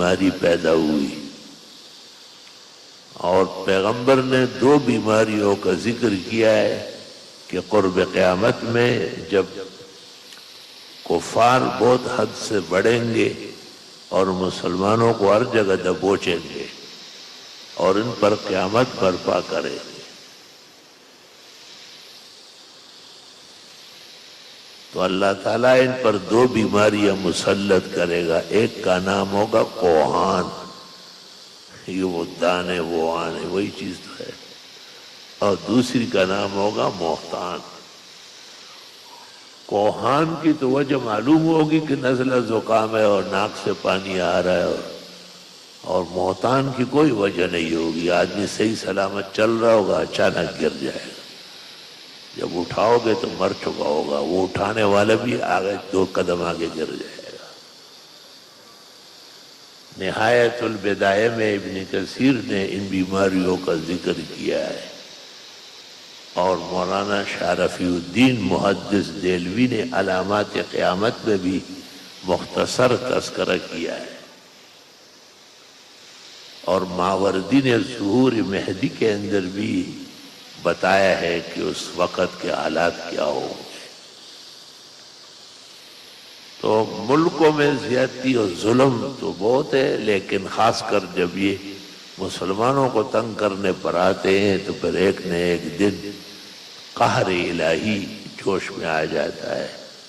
بیماری پیدا ہوئی، اور پیغمبر نے 2 بیماریوں کا ذکر کیا ہے کہ قرب قیامت میں جب کفار بہت حد سے بڑھیں گے اور مسلمانوں کو ہر جگہ دبوچیں گے اور ان پر قیامت برپا کریں گے، تو اللہ تعالیٰ ان پر 2 بیماریاں مسلط کرے گا۔ ایک کا نام ہوگا کوہان، یہ وہ دانے وہ آنے وہی چیز تو ہے، اور دوسری کا نام ہوگا محتان۔ کوہان کی تو وجہ معلوم ہوگی کہ نزلہ زکام ہے اور ناک سے پانی آ رہا ہے، اور محتان کی کوئی وجہ نہیں ہوگی، آدمی صحیح سلامت چل رہا ہوگا، اچانک گر جائے گا، جب اٹھاؤ گے تو مر چکا ہوگا، وہ اٹھانے والا بھی آگے 2 قدم آگے گر جائے گا۔ نہایت البدایہ میں ابن کثیر نے ان بیماریوں کا ذکر کیا ہے، اور مولانا شاہ رفیع الدین محدث دہلوی نے علامات قیامت میں بھی مختصر تذکرہ کیا ہے، اور ماوردی نے ظہور مہدی کے اندر بھی بتایا ہے کہ اس وقت کے حالات کیا ہوں گے۔ تو ملکوں میں زیادتی اور ظلم تو بہت ہے، لیکن خاص کر جب یہ مسلمانوں کو تنگ کرنے پر آتے ہیں تو پھر ایک نہ ایک دن قہر الہی جوش میں آ جاتا ہے۔